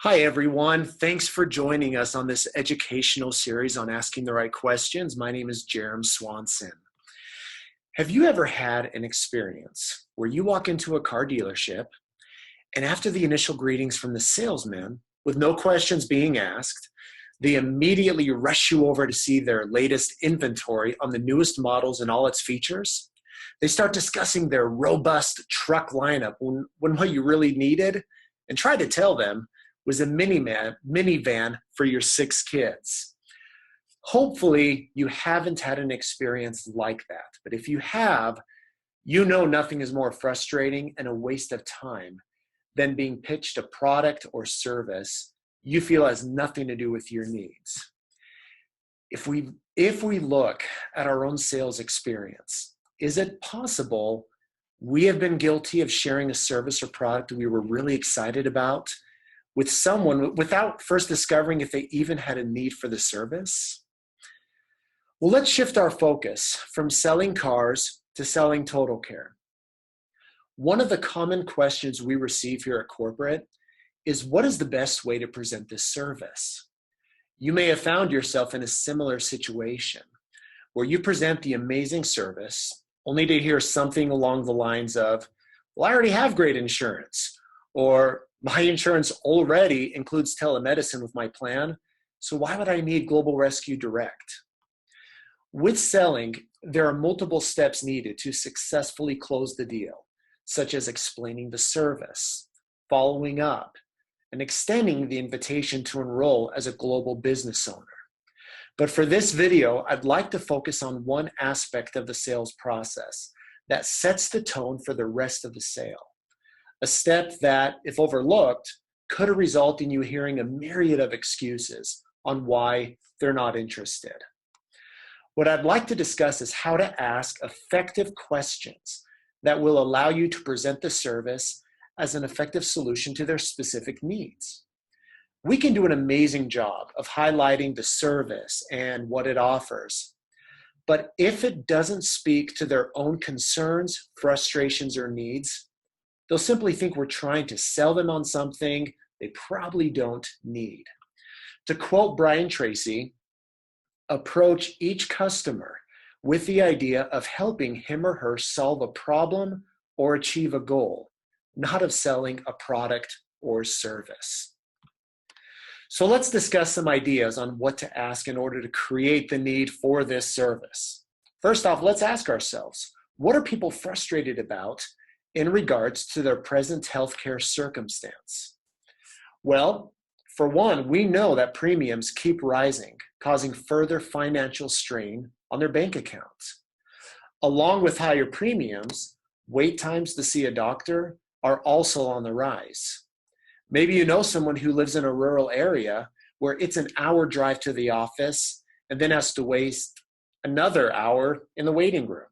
Hi, everyone. Thanks for joining us on this educational series on asking the right questions. My name is Jerem Swanson. Have you ever had an experience where you walk into a car dealership and after the initial greetings from the salesman, with no questions being asked, they immediately rush you over to see their latest inventory on the newest models and all its features? They start discussing their robust truck lineup when what you really needed, and try to tell them, was a minivan for your 6 kids. Hopefully, you haven't had an experience like that. But if you have, you know nothing is more frustrating and a waste of time than being pitched a product or service you feel has nothing to do with your needs. If we look at our own sales experience, is it possible we have been guilty of sharing a service or product we were really excited about with someone without first discovering if they even had a need for the service? Well, let's shift our focus from selling cars to selling total care. One of the common questions we receive here at corporate is, what is the best way to present this service? You may have found yourself in a similar situation where you present the amazing service only to hear something along the lines of, well, I already have great insurance, or my insurance already includes telemedicine with my plan, so why would I need Global Rescue Direct? With selling, there are multiple steps needed to successfully close the deal, such as explaining the service, following up, and extending the invitation to enroll as a global business owner. But for this video, I'd like to focus on one aspect of the sales process that sets the tone for the rest of the sale. A step that, if overlooked, could result in you hearing a myriad of excuses on why they're not interested. What I'd like to discuss is how to ask effective questions that will allow you to present the service as an effective solution to their specific needs. We can do an amazing job of highlighting the service and what it offers, but if it doesn't speak to their own concerns, frustrations, or needs, they'll simply think we're trying to sell them on something they probably don't need. To quote Brian Tracy, approach each customer with the idea of helping him or her solve a problem or achieve a goal, not of selling a product or service. So let's discuss some ideas on what to ask in order to create the need for this service. First off, let's ask ourselves, what are people frustrated about in regards to their present healthcare circumstance? Well, for one, we know that premiums keep rising, causing further financial strain on their bank accounts. Along with higher premiums, wait times to see a doctor are also on the rise. Maybe you know someone who lives in a rural area where it's an hour drive to the office and then has to waste another hour in the waiting room.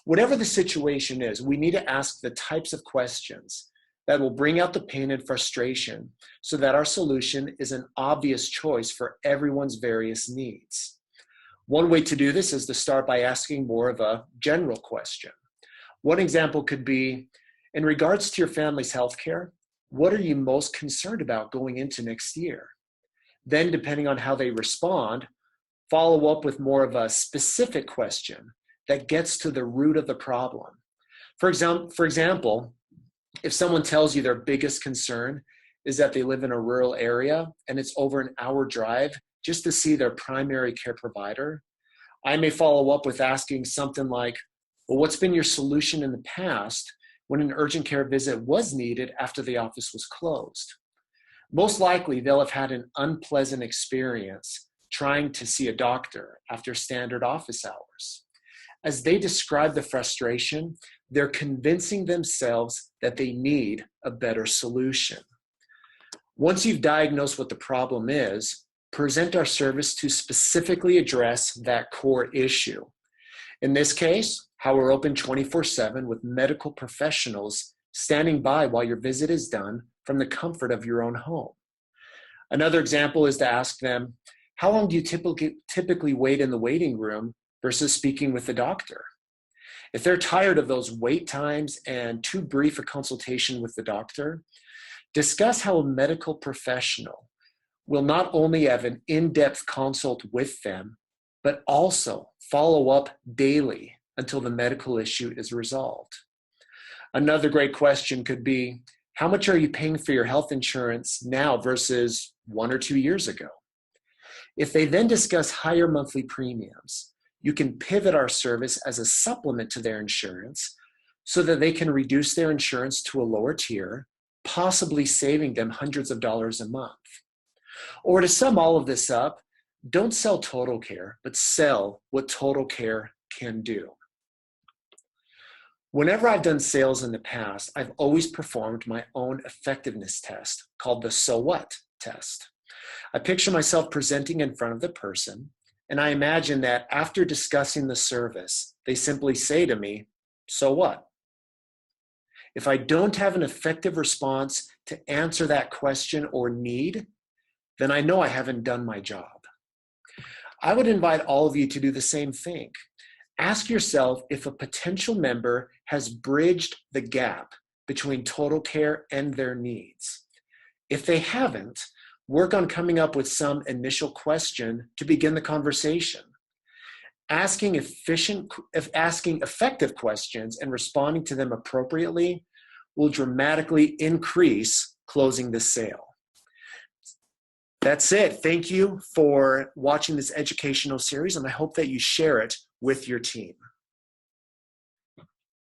Whatever the situation is, we need to ask the types of questions that will bring out the pain and frustration so that our solution is an obvious choice for everyone's various needs. One way to do this is to start by asking more of a general question. One example could be, in regards to your family's healthcare, what are you most concerned about going into next year? Then, depending on how they respond, follow up with more of a specific question that gets to the root of the problem. For example, if someone tells you their biggest concern is that they live in a rural area and it's over an hour drive just to see their primary care provider, I may follow up with asking something like, well, what's been your solution in the past when an urgent care visit was needed after the office was closed? Most likely, they'll have had an unpleasant experience trying to see a doctor after standard office hours. As they describe the frustration, they're convincing themselves that they need a better solution. Once you've diagnosed what the problem is, present our service to specifically address that core issue. In this case, how we're open 24/7 with medical professionals standing by while your visit is done from the comfort of your own home. Another example is to ask them, how long do you typically wait in the waiting room versus speaking with the doctor? If they're tired of those wait times and too brief a consultation with the doctor, Discuss how a medical professional will not only have an in-depth consult with them, but also follow up daily until the medical issue is resolved. Another great question could be, how much are you paying for your health insurance now versus 1 or 2 years ago? If they then discuss higher monthly premiums, you can pivot our service as a supplement to their insurance so that they can reduce their insurance to a lower tier, possibly saving them hundreds of dollars a month. Or to sum all of this up, don't sell Total Care, but sell what Total Care can do. Whenever I've done sales in the past, I've always performed my own effectiveness test called the So What test. I picture myself presenting in front of the person, and I imagine that after discussing the service, they simply say to me, "So what?" If I don't have an effective response to answer that question or need, then I know I haven't done my job. I would invite all of you to do the same thing. Ask yourself if a potential member has bridged the gap between Total Care and their needs. If they haven't, work on coming up with some initial question to begin the conversation. Asking effective questions and responding to them appropriately will dramatically increase closing the sale. That's it. Thank you for watching this educational series, and I hope that you share it with your team.